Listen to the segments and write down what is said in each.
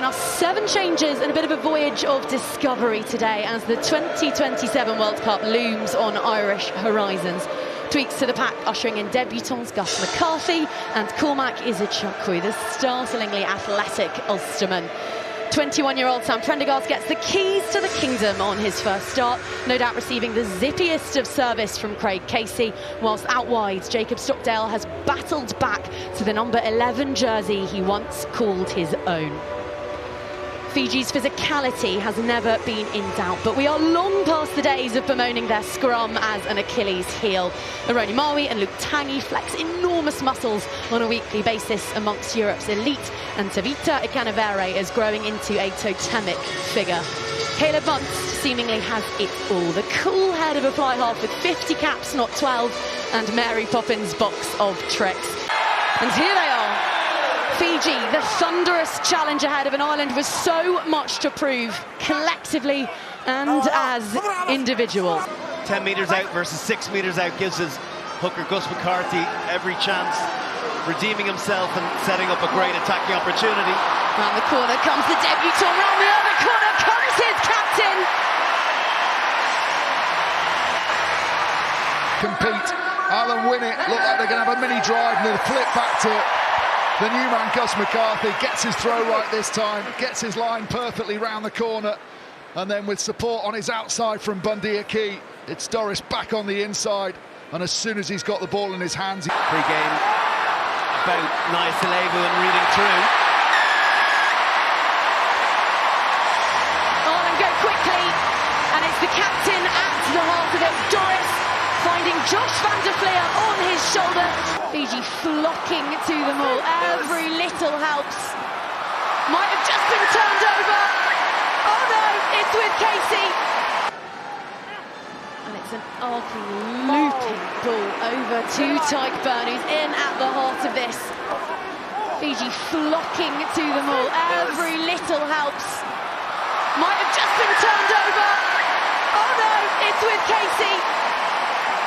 given us 7 changes and a bit of a voyage of discovery today as the 2027 World Cup looms on Irish horizons. Tweaks to the pack ushering in debutants Gus McCarthy and Cormac Izuchukwu, the startlingly athletic Ulsterman. 21-year-old Sam Prendergast gets the keys to the kingdom on his first start, no doubt receiving the zippiest of service from Craig Casey, whilst out wide Jacob Stockdale has battled back to the number 11 jersey he once called his own. Fiji's physicality has never been in doubt, but we are long past the days of bemoaning their scrum as an Achilles heel. Aroni Maui and Luke Tangi flex enormous muscles on a weekly basis amongst Europe's elite, and Tavita Ikanavere is growing into a totemic figure. Caleb Muntz seemingly has it all. The cool head of a fly half with 50 caps, not 12, and Mary Poppins' box of tricks. And here they are. Fiji, the thunderous challenge ahead of an Ireland with so much to prove, collectively and as individuals. 10 metres out versus 6 metres out gives his hooker Gus McCarthy every chance, redeeming himself and setting up a great attacking opportunity. Round the corner comes the debutant, round the other corner comes his captain. Compete, Ireland win it, look like they're going to have a mini drive and they'll flip back to the new man, Gus McCarthy. Gets his throw right this time, gets his line perfectly round the corner, and then with support on his outside from Bundy Aki, it's Doris back on the inside, and as soon as he's got the ball in his hands... Pre-game about Nia Salebu and reading through. Ireland go quickly, and it's the captain at the heart of it, Doris, finding Josh van der Fleer on his shoulder. Fiji flocking to them all. Every little helps. Might have just been turned over. Oh no, it's with Casey. And it's an arcing, looping ball over to Tyke Byrne, who's in at the heart of this. Fiji flocking to them all. Every little helps. Might have just been turned over. Oh no, it's with Casey,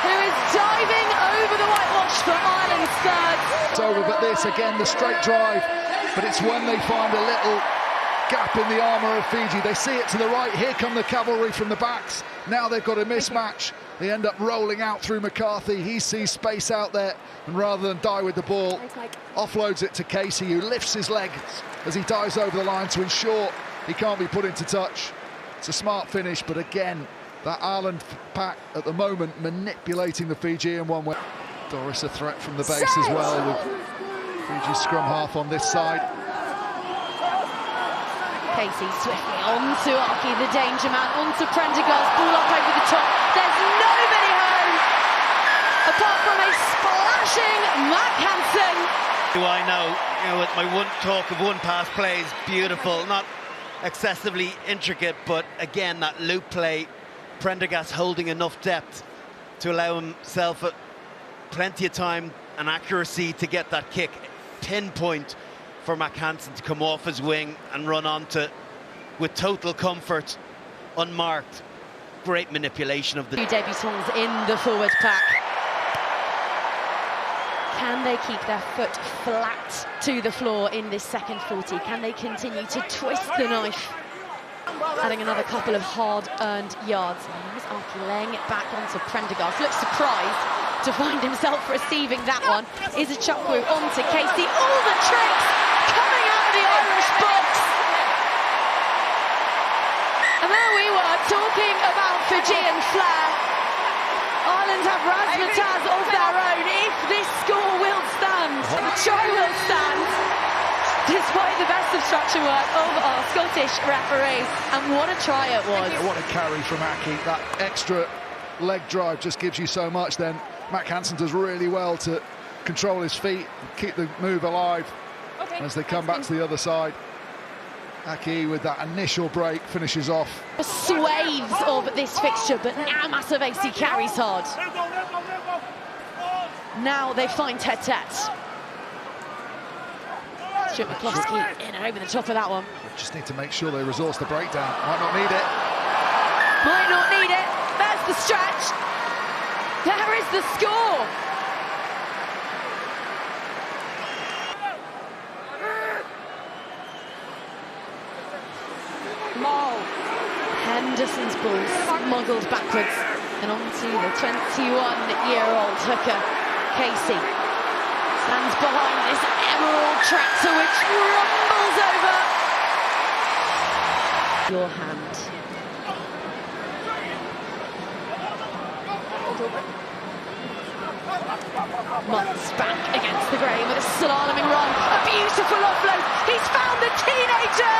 who is diving over the whitewash for Ireland's third. It's over, but this, again, the straight drive, but it's when they find a little gap in the armour of Fiji. They see it to the right, here come the cavalry from the backs. Now they've got a mismatch. They end up rolling out through McCarthy. He sees space out there, and rather than die with the ball, offloads it to Casey, who lifts his leg as he dives over the line to ensure he can't be put into touch. It's a smart finish, but again, that Ireland pack at the moment manipulating the Fijian one way. Doris a threat from the base as well, with Fiji's scrum half on this side. Casey swiftly onto Aki, the danger man, onto Prendergast, ball up over the top. There's nobody home apart from a splashing Mac Hansen. Do I know, with my one talk of one pass plays, beautiful, not excessively intricate, but again that loop play, Prendergast holding enough depth to allow himself plenty of time and accuracy to get that kick. Pinpoint for Mac Hansen to come off his wing and run onto with total comfort, unmarked. Great manipulation of the... 2 debutants in the forward pack. Can they keep their foot flat to the floor in this second 40? Can they continue to twist the knife? Adding another couple of hard-earned yards. Here's Aki laying it back onto Prendergast. Looks surprised to find himself receiving that one. Izuchukwu onto Casey. All the tricks coming out of the Irish box. And there we were talking about Fijian flair. Ireland have razzmatazz of their own. If this score will stand, the try will stand, despite the best of structure work of our Scottish referees. And what a try it was. What a carry from Aki. That extra leg drive just gives you so much. Then Mac Hansen does really well to control his feet, keep the move alive as they come back to the other side. Aki, with that initial break, finishes off. Swaves of this fixture, but now Masavesi carries hard. Now they find Tet-Tet. Stuart McCloskey in and over the top of that one. They just need to make sure they resource the breakdown. Might not need it. Might not need it. There's the stretch. There is the score. Maul. Henderson's ball smuggled backwards and onto the 21-year-old hooker, Casey. Stands behind this emerald tractor which rumbles over. Your hand. Muntz back against the grain with a slaloming run. A beautiful offload. He's found the teenager.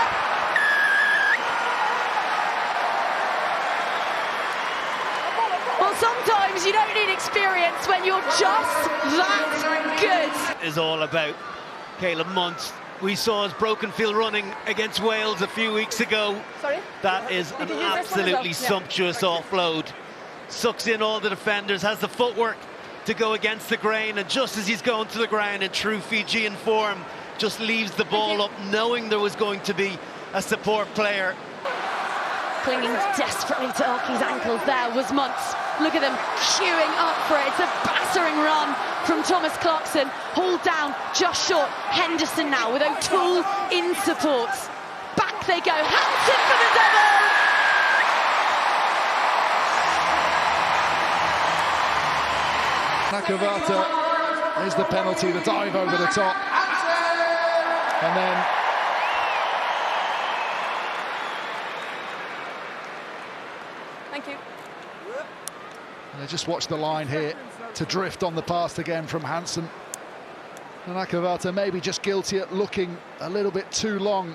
Well, sometimes you don't need experience when you're just that good. Is all about Caleb Muntz. We saw his broken field running against Wales a few weeks ago. Sorry? That is an absolutely sumptuous offload. Sucks in all the defenders, has the footwork to go against the grain, and just as he's going to the ground in true Fijian form, just leaves the ball up, knowing there was going to be a support player. Clinging desperately to Archie's ankles there was Muntz. Look at them queuing up for it. It's a battering run from Thomas Clarkson. Hauled down just short. Henderson now with O'Toole in support. Back they go. Hansen for the double. Nakavata is the penalty, the dive over the top. And then Thank you. and just watch the line here to drift on the pass again from Hansen. And Nakavata maybe just guilty at looking a little bit too long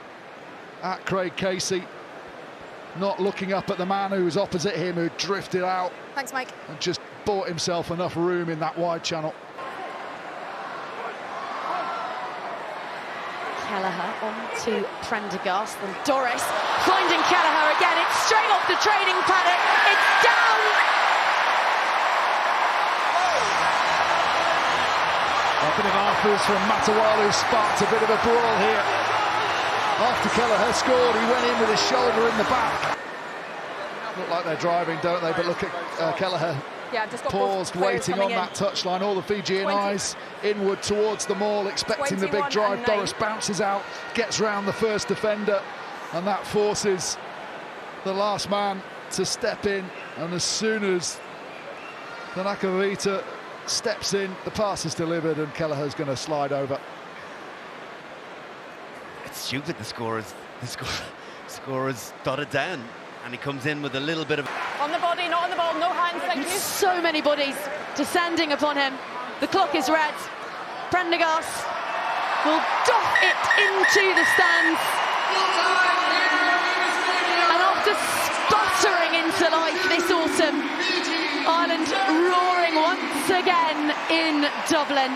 at Craig Casey. Not looking up at the man who was opposite him, who drifted out. Thanks, Mike. And just bought himself enough room in that wide channel. Kelleher on to Prendergast, and Doris finding Kelleher again. It's straight off the training paddock. It's down. A bit of arfus from Matawalu sparked a bit of a brawl here. After Kelleher scored, he went in with his shoulder in the back. Look like they're driving, don't they? But look at Kelleher. Yeah, just got Paused, waiting on that touchline. All the Fijian 20. eyes inward towards the maul, expecting the big 21 drive. and 9. Doris bounces out, gets round the first defender, and that forces the last man to step in. And as soon as the Nakavita steps in, the pass is delivered, and Kelleher's going to slide over. It's stupid. The scorer's dotted down, and he comes in with a little bit of. On the body, not on the ball, no hands, thank you. So many bodies descending upon him. The clock is red. Prendergast will doff it into the stands. And after sputtering into life this autumn, Ireland roaring once again in Dublin.